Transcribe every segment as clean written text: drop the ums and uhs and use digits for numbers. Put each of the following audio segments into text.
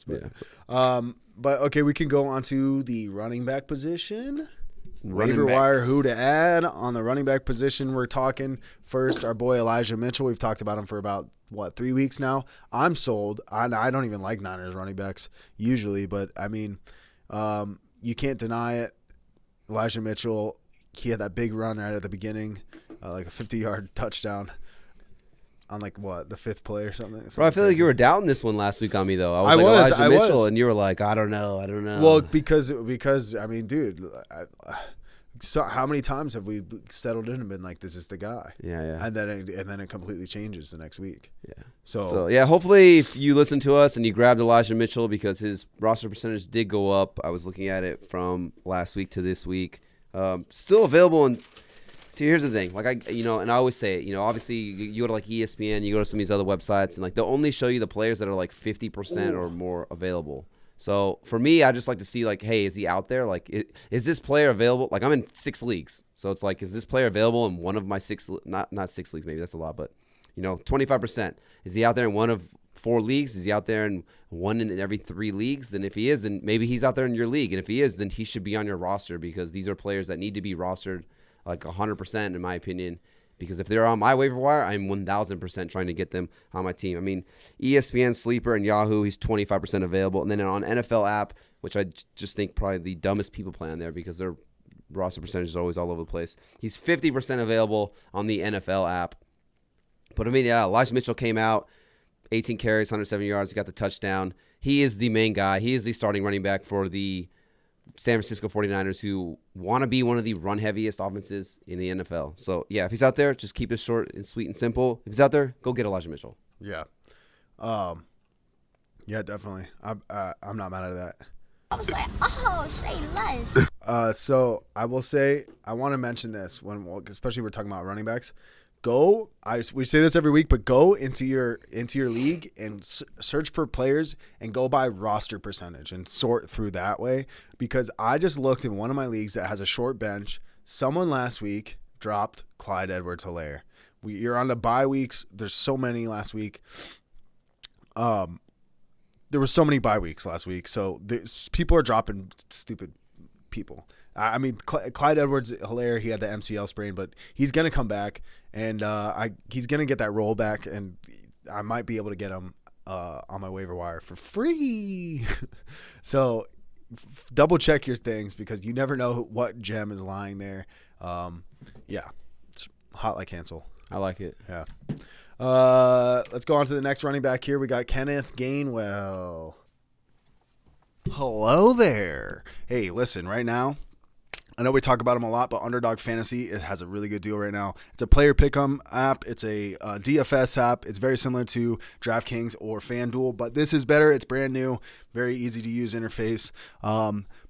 minutes. But okay, we can go on to the running back position. Waiver wire, who to add on the running back position. We're talking first our boy Elijah Mitchell. We've talked about him for about 3 weeks now. I'm sold. I don't even like Niners running backs usually, but I mean, you can't deny it. Elijah Mitchell, he had that big run right at the beginning, like a 50-yard touchdown on the fifth play or something. Bro, I feel like you were doubting this one last week on me though. I was like Elijah Mitchell, and you were like, I don't know. Well, because I mean, dude, so how many times have we settled in and been like, this is the guy? Yeah. And then it completely changes the next week. Yeah. So yeah, hopefully if you listen to us and you grabbed Elijah Mitchell because his roster percentage did go up. I was looking at it from last week to this week. Still available and. See, here's the thing. And I always say it, obviously you go to like ESPN, you go to some of these other websites, and like they'll only show you the players that are like 50% or more available. So for me, I just like to see like, hey, is he out there? Like, is this player available? Like I'm in 6 leagues. So it's like, is this player available in one of my 6, not 6 leagues, maybe that's a lot, but 25%. Is he out there in one of 4 leagues? Is he out there in one in every 3 leagues? Then if he is, then maybe he's out there in your league. And if he is, then he should be on your roster because these are players that need to be rostered like 100% in my opinion, because if they're on my waiver wire, I'm 1,000% trying to get them on my team. I mean, ESPN, Sleeper, and Yahoo, he's 25% available. And then on NFL app, which I just think probably the dumbest people play on there because their roster percentage is always all over the place. He's 50% available on the NFL app. But I mean, yeah, Elijah Mitchell came out, 18 carries, 107 yards, got the touchdown. He is the main guy. He is the starting running back for the San Francisco 49ers, who want to be one of the run-heaviest offenses in the NFL. So, yeah, if he's out there, just keep it short and sweet and simple. If he's out there, go get Elijah Mitchell. Yeah. Yeah, definitely. I'm not mad at that. I was like, oh, say less. So I will say, I want to mention this, especially we're talking about running backs. We say this every week, but go into your league and search for players and go by roster percentage and sort through that way. Because I just looked in one of my leagues that has a short bench. Someone last week dropped Clyde Edwards-Helaire. You're on the bye weeks. There's so many last week. There were so many bye weeks last week, so people are dropping stupid people. I mean, Clyde Edwards-Helaire, he had the MCL sprain, but he's going to come back, and he's going to get that roll back, and I might be able to get him on my waiver wire for free. So double check your things because you never know what gem is lying there. Yeah, it's hot like Hansel. I like it. Yeah. Let's go on to the next running back here. We got Kenneth Gainwell. Hello there. Hey, listen, right now, I know we talk about him a lot, but Underdog Fantasy, it has a really good deal right now. It's a player pick'em app. It's a DFS app. It's very similar to DraftKings or FanDuel, but this is better. It's brand new, very easy to use interface.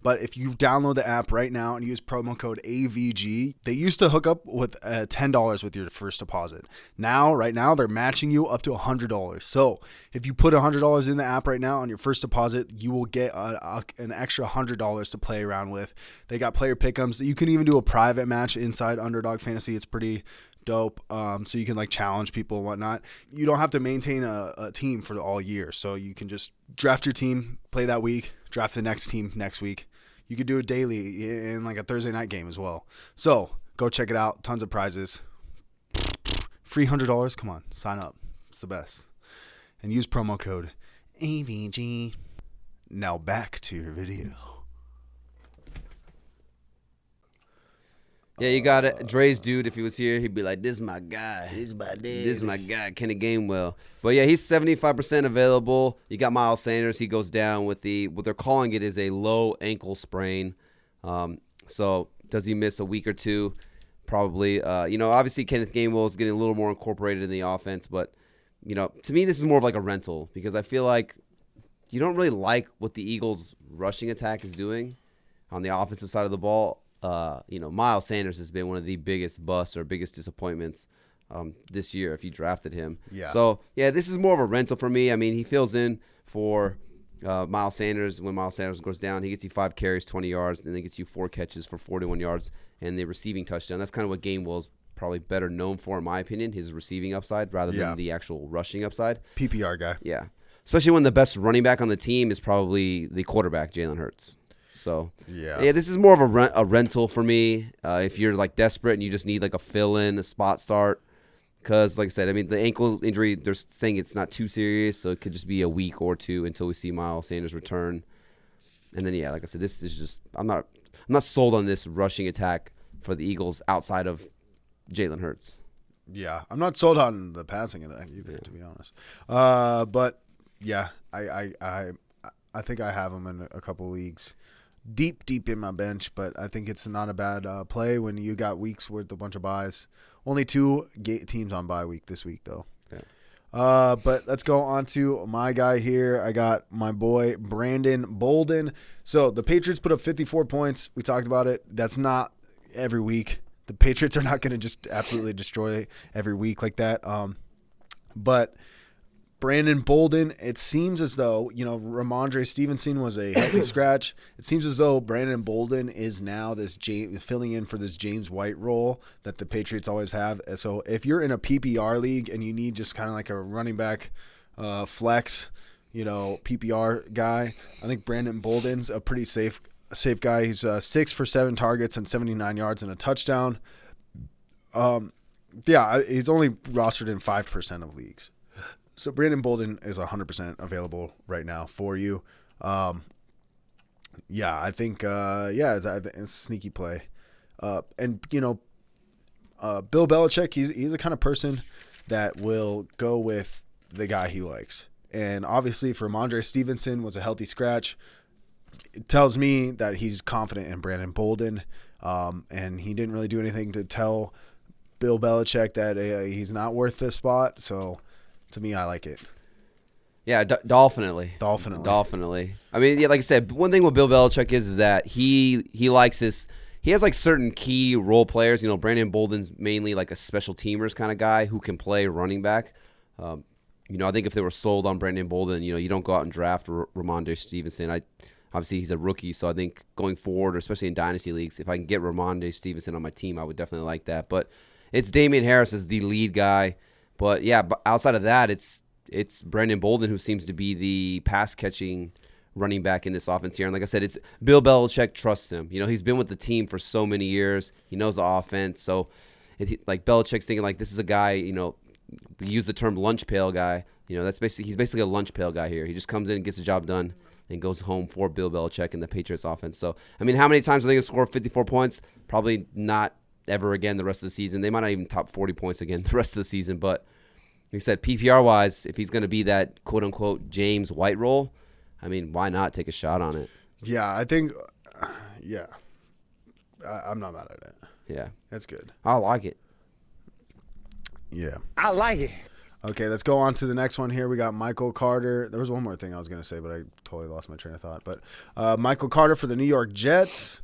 But if you download the app right now and use promo code AVG, they used to hook up with $10 with your first deposit. Right now, they're matching you up to $100. So if you put $100 in the app right now on your first deposit, you will get an extra $100 to play around with. They got player pick'ems. You can even do a private match inside Underdog Fantasy. It's pretty dope. So you can like challenge people and whatnot. You don't have to maintain a team for all year. So you can just draft your team, play that week, draft the next team next week. You could do it daily in like a Thursday night game as well. So go check it out. Tons of prizes. Free $100. Come on, sign up. It's the best. And use promo code AVG. Now back to your video. Yeah, you got it. Dre's dude, if he was here, he'd be like, this is my guy. This is my dude. This is my guy, Kenneth Gainwell. But yeah, he's 75% available. You got Miles Sanders. He goes down with what they're calling it is a low ankle sprain. So does he miss a week or two? Probably. Obviously Kenneth Gainwell is getting a little more incorporated in the offense. But, to me, this is more of like a rental because I feel like you don't really like what the Eagles' rushing attack is doing on the offensive side of the ball. Miles Sanders has been one of the biggest busts or biggest disappointments this year if you drafted him. Yeah. So, yeah, this is more of a rental for me. I mean, he fills in for Miles Sanders. When Miles Sanders goes down, he gets you 5 carries, 20 yards, and then gets you 4 catches for 41 yards and the receiving touchdown. That's kind of what Gainwell's probably better known for, in my opinion, his receiving upside rather than the actual rushing upside. PPR guy. Yeah. especially when the best running back on the team is probably the quarterback, Jalen Hurts. So, yeah, this is more of a rental for me. If you're like desperate and you just need like a fill-in, a spot start. Because, like I said, I mean, the ankle injury, they're saying it's not too serious, so it could just be a week or two until we see Miles Sanders return. And then, yeah, like I said, this is just I'm not sold on this rushing attack for the Eagles outside of Jalen Hurts. Yeah, I'm not sold on the passing attack either, to be honest. But yeah, I think I have him in a couple leagues, deep in my bench. But I think it's not a bad play when you got weeks with a bunch of buys. Only 2 teams on bye week this week, though. Yeah. But let's go on to my guy here. I got my boy Brandon Bolden. So the Patriots put up 54 points. We talked about it. That's not every week. The Patriots are not going to just absolutely destroy every week like that. But Brandon Bolden, it seems as though, Ramondre Stevenson was a healthy scratch. It seems as though Brandon Bolden is now filling in for this James White role that the Patriots always have. So if you're in a PPR league and you need just kind of like a running back flex, PPR guy, I think Brandon Bolden's a pretty safe guy. He's 6 for 7 targets and 79 yards and a touchdown. He's only rostered in 5% of leagues. So Brandon Bolden is 100% available right now for you. I think it's a sneaky play. Bill Belichick, he's the kind of person that will go with the guy he likes. And obviously, if Ramondre Stevenson was a healthy scratch, it tells me that he's confident in Brandon Bolden. And he didn't really do anything to tell Bill Belichick that he's not worth this spot. So to me, I like it. Yeah, dolphinitely. I mean, like I said, one thing with Bill Belichick is that he likes this. He has like certain key role players. Brandon Bolden's mainly like a special teamers kind of guy who can play running back. I think if they were sold on Brandon Bolden, you don't go out and draft Ramondre Stevenson. Obviously, he's a rookie, so I think going forward, or especially in dynasty leagues, if I can get Ramondre Stevenson on my team, I would definitely like that. But it's Damian Harris as the lead guy. But yeah, outside of that, it's Brandon Bolden who seems to be the pass-catching running back in this offense here. And like I said, it's Bill Belichick trusts him. He's been with the team for so many years. He knows the offense. So, Belichick's thinking like this is a guy. We use the term lunch pail guy. He's basically a lunch pail guy here. He just comes in and gets the job done and goes home for Bill Belichick and the Patriots offense. So, I mean, how many times are they going to score 54 points? Probably not ever again the rest of the season. They might not even top 40 points again the rest of the season. But like I said, PPR-wise, if he's going to be that quote-unquote James White role, I mean, why not take a shot on it? Yeah, I think, I'm not mad at it. Yeah. That's good. I like it. Yeah. I like it. Okay, let's go on to the next one here. We got Michael Carter. There was one more thing I was going to say, but I totally lost my train of thought. But Michael Carter for the New York Jets.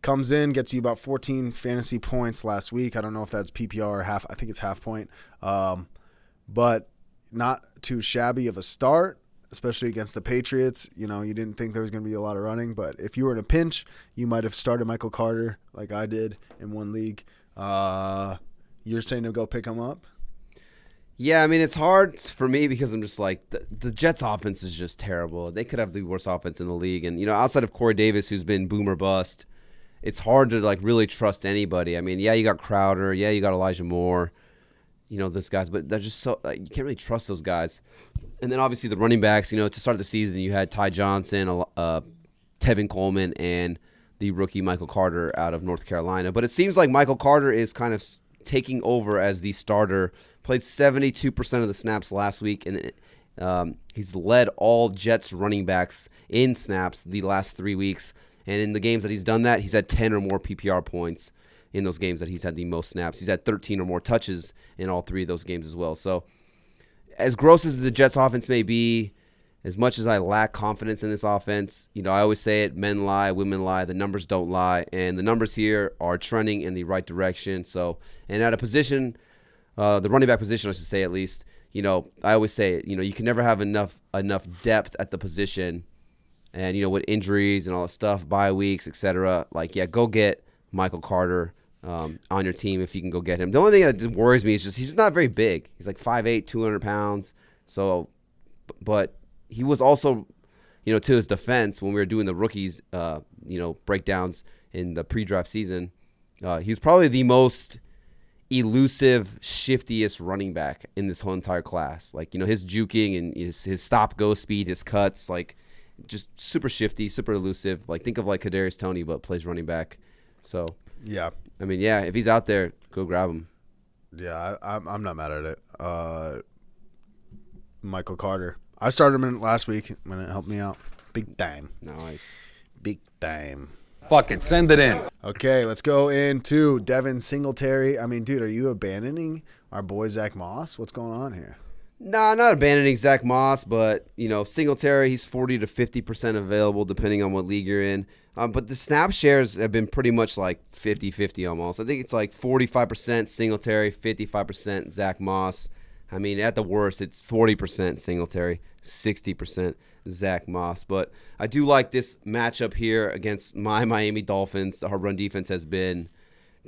Comes in, gets you about 14 fantasy points last week. I don't know if that's PPR or half. I think it's half point. But not too shabby of a start, especially against the Patriots. You didn't think there was going to be a lot of running. But if you were in a pinch, you might have started Michael Carter like I did in one league. You're saying to go pick him up? Yeah, I mean, it's hard for me because I'm just like, the Jets offense is just terrible. They could have the worst offense in the league. And, outside of Corey Davis, who's been boom or bust, it's hard to really trust anybody. I mean, yeah, you got Crowder, yeah, you got Elijah Moore, those guys, but they're just so you can't really trust those guys. And then obviously the running backs, to start the season, you had Ty Johnson, Tevin Coleman, and the rookie Michael Carter out of North Carolina. But it seems like Michael Carter is kind of taking over as the starter. Played 72% of the snaps last week, and he's led all Jets running backs in snaps the last 3 weeks. And in the games that he's done that, he's had 10 or more PPR points in those games that he's had the most snaps. He's had 13 or more touches in all 3 of those games as well. So as gross as the Jets offense may be, as much as I lack confidence in this offense, I always say it, men lie, women lie, the numbers don't lie. And the numbers here are trending in the right direction. So, and at a position, the running back position, I should say at least, I always say it, you can never have enough depth at the position. And, with injuries and all that stuff, bye weeks, etc., go get Michael Carter on your team if you can go get him. The only thing that worries me is just he's not very big. He's like 5'8", 200 pounds. So, but he was also, to his defense, when we were doing the rookies, breakdowns in the pre-draft season, he was probably the most elusive, shiftiest running back in this whole entire class. Like, his juking and his stop-go speed, his cuts, like, just super shifty, super elusive. Like, think of like Kadarius Toney, but plays running back. So, yeah. I mean, yeah, if he's out there, go grab him. Yeah, I'm not mad at it. Michael Carter. I started him in last week when it helped me out. Big time. Nice. Big time. Fucking send it in. Okay, let's go into Devin Singletary. I mean, dude, are you abandoning our boy Zach Moss? What's going on here? Nah, not abandoning Zach Moss, but, Singletary, he's 40 to 50% available depending on what league you're in. But the snap shares have been pretty much like 50-50 almost. I think it's like 45% Singletary, 55% Zach Moss. I mean, at the worst, it's 40% Singletary, 60% Zach Moss. But I do like this matchup here against my Miami Dolphins. Our run defense has been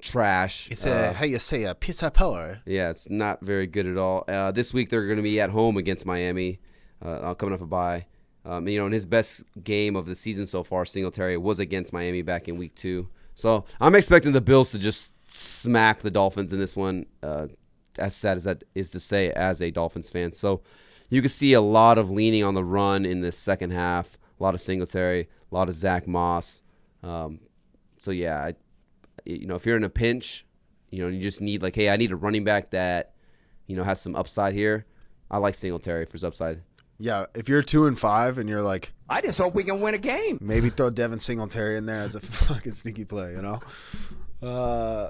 trash. It's a piece of power. Yeah, it's not very good at all. This week they're going to be at home against Miami, coming off a bye. In his best game of the season so far, Singletary was against Miami back in week 2. So I'm expecting the Bills to just smack the Dolphins in this one, as sad as that is to say as a Dolphins fan. So you can see a lot of leaning on the run in the second half, a lot of Singletary, a lot of Zach Moss. So, yeah, if you're in a pinch, you just need like, hey, I need a running back that, has some upside here. I like Singletary for his upside. Yeah, if you're 2-5 and you're like, I just hope we can win a game. maybe throw Devin Singletary in there as a fucking sneaky play, Yeah.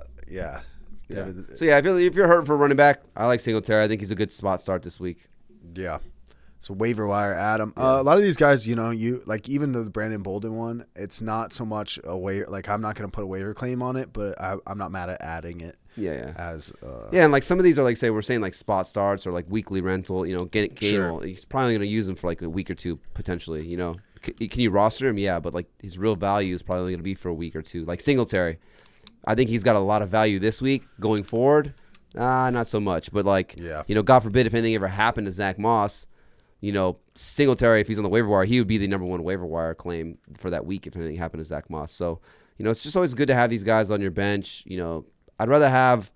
Devin, So, yeah, if you're hurting for a running back, I like Singletary. I think he's a good spot start this week. Yeah. So waiver wire, Adam. A lot of these guys, you like even the Brandon Bolden one, it's not so much a waiver. Like I'm not going to put a waiver claim on it, but I'm not mad at adding it. Yeah. As and like some of these are like, say we're saying like spot starts or like weekly rental. Gainwell. Sure. He's probably going to use them for like a week or two potentially. Can you roster him? Yeah, but like his real value is probably going to be for a week or two. Like Singletary, I think he's got a lot of value this week going forward. Not so much, but like God forbid if anything ever happened to Zach Moss. Singletary, if he's on the waiver wire, he would be the number one waiver wire claim for that week if anything happened to Zach Moss. So, it's just always good to have these guys on your bench. I'd rather have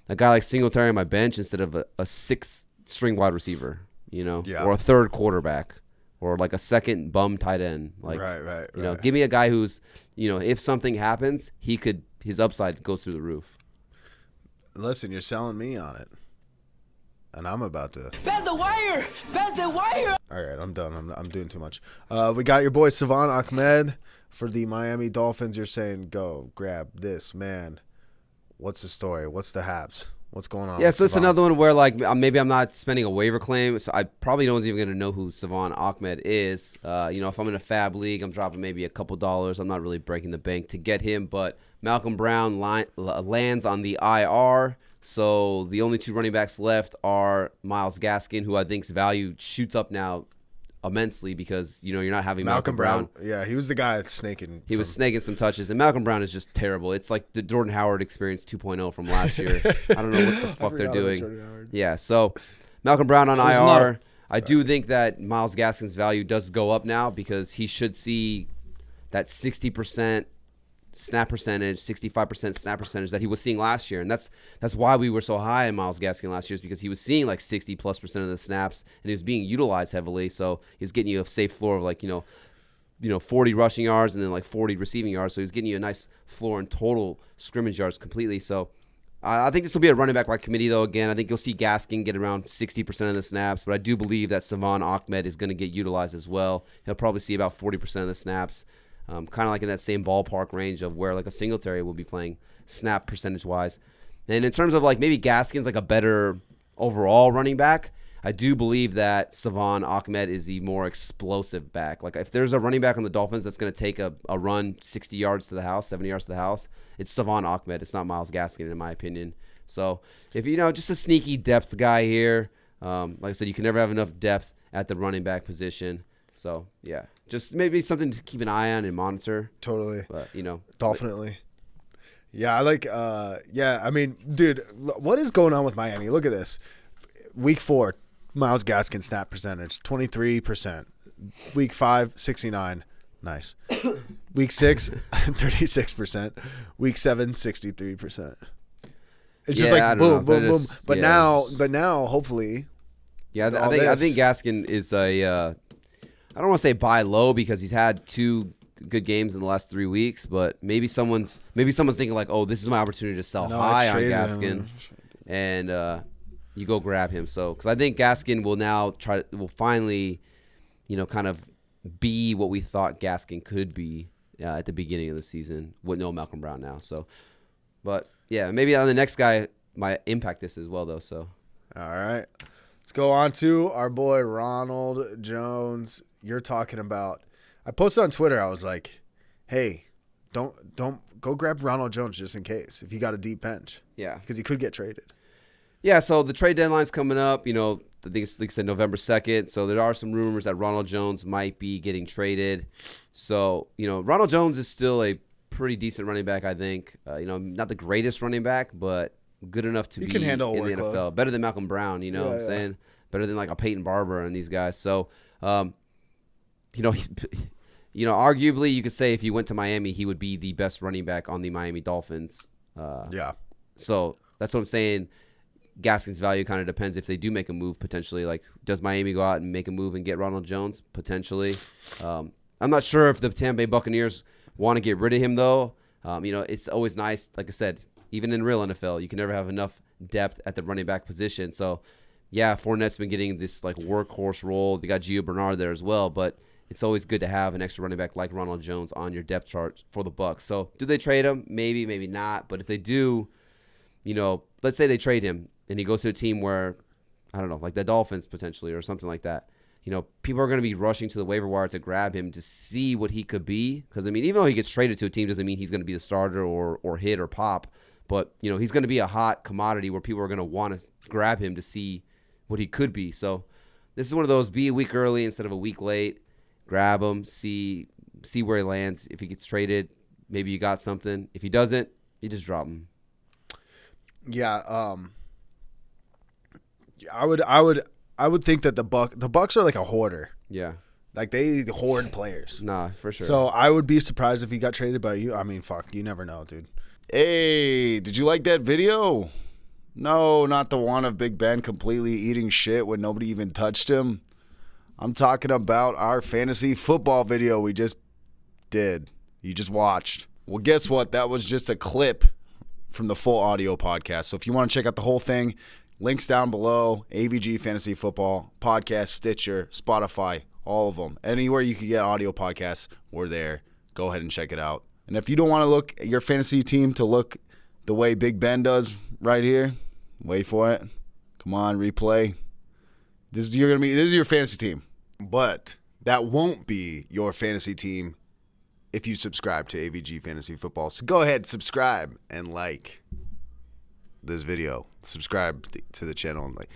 a guy like Singletary on my bench instead of a sixth-string wide receiver, or a third quarterback, or like a second bum tight end. Like, right. Give me a guy who's, if something happens, his upside goes through the roof. Listen, you're selling me on it. And I'm about to. Pass the wire! Pass the wire! All right, I'm done. I'm doing too much. We got your boy Salvon Ahmed for the Miami Dolphins. You're saying go grab this man. What's the story? What's the haps? What's going on? Yeah, so it's another one where like maybe I'm not spending a waiver claim, so I probably no one's even gonna know who Salvon Ahmed is. If I'm in a fab league, I'm dropping maybe a couple dollars. I'm not really breaking the bank to get him, but Malcolm Brown lands on the IR. So the only two running backs left are Myles Gaskin, who I think's value shoots up now immensely because you're not having Malcolm Brown. Yeah, he was the guy that's snaking. He was snaking some touches, and Malcolm Brown is just terrible. It's like the Jordan Howard experience 2.0 from last year. I don't know what the fuck they're doing. Yeah, so Malcolm Brown on IR. I do think that Myles Gaskin's value does go up now because he should see that 60% snap percentage, 65% snap percentage that he was seeing last year. And that's why we were so high in Myles Gaskin last year, is because he was seeing like 60+% of the snaps and he was being utilized heavily. So he was getting you a safe floor of like, 40 rushing yards and then like 40 receiving yards. So he was getting you a nice floor in total scrimmage yards completely. So I think this will be a running back by committee, though. Again, I think you'll see Gaskin get around 60% of the snaps, but I do believe that Salvon Ahmed is going to get utilized as well. He'll probably see about 40% of the snaps. Kind of like in that same ballpark range of where like a Singletary will be playing snap percentage-wise. And in terms of like maybe Gaskin's like a better overall running back, I do believe that Salvon Ahmed is the more explosive back. Like if there's a running back on the Dolphins that's going to take a run 60 yards to the house, 70 yards to the house, it's Salvon Ahmed. It's not Myles Gaskin in my opinion. So if just a sneaky depth guy here, like I said, you can never have enough depth at the running back position. So, yeah, just maybe something to keep an eye on and monitor. Totally. But, Definitely. Yeah, I like, I mean, dude, what is going on with Miami? Look at this. Week 4, Myles Gaskin snap percentage, 23%. Week 5, 69. Nice. Week 6, 36%. Week 7, 63%. It's just like boom, boom, boom. But now, hopefully. Yeah, I think Gaskin is I don't want to say buy low because he's had 2 good games in the last 3 weeks, but maybe someone's thinking like, oh, this is my opportunity to sell high on Gaskin, and you go grab him. So because I think Gaskin will finally, kind of be what we thought Gaskin could be at the beginning of the season with no Malcolm Brown now. So, but yeah, maybe on the next guy might impact this as well though. So, all right, let's go on to our boy Ronald Jones. You're talking about. I posted on Twitter. I was like, "Hey, don't go grab Ronald Jones just in case if he got a deep bench." Yeah, because he could get traded. Yeah, so the trade deadline's coming up. I think it's like I said November 2nd. So there are some rumors that Ronald Jones might be getting traded. So Ronald Jones is still a pretty decent running back. I think not the greatest running back, but good enough to be can handle in the workload. NFL. Better than Malcolm Brown. What I'm saying? Better than like a Peyton Barber and these guys. So. Arguably you could say if he went to Miami, he would be the best running back on the Miami Dolphins. So that's what I'm saying. Gaskin's value kind of depends if they do make a move potentially. Like, does Miami go out and make a move and get Ronald Jones potentially? I'm not sure if the Tampa Bay Buccaneers want to get rid of him though. It's always nice. Like I said, even in real NFL, you can never have enough depth at the running back position. So. Yeah, Fournette's been getting this like workhorse role. They got Gio Bernard there as well, but it's always good to have an extra running back like Ronald Jones on your depth chart for the Bucs. So, do they trade him? Maybe, maybe not. But if they do, let's say they trade him and he goes to a team where I don't know, like the Dolphins potentially or something like that. People are going to be rushing to the waiver wire to grab him to see what he could be. Because even though he gets traded to a team, doesn't mean he's going to be the starter or hit or pop. But he's going to be a hot commodity where people are going to want to grab him to see what he could be. So this is one of those, be a week early instead of a week late. Grab him, see where he lands. If he gets traded, maybe you got something. If he doesn't, you just drop him. Yeah, I would think that the Bucs are like a hoarder. Yeah. Like they hoard players. Nah, for sure. So I would be surprised if he got traded by you. I mean, fuck, you never know, dude. Hey, did you like that video? No, not the one of Big Ben completely eating shit when nobody even touched him. I'm talking about our fantasy football video we just did. You just watched. Well, guess what? That was just a clip from the full audio podcast. So if you want to check out the whole thing, links down below. AVG Fantasy Football Podcast, Stitcher, Spotify, all of them. Anywhere you can get audio podcasts, we're there. Go ahead and check it out. And if you don't want to look at your fantasy team to look the way Big Ben does right here, wait for it. Come on, replay. This is your fantasy team. But that won't be your fantasy team if you subscribe to AVG Fantasy Football. So go ahead, subscribe and like this video. Subscribe to the channel and like.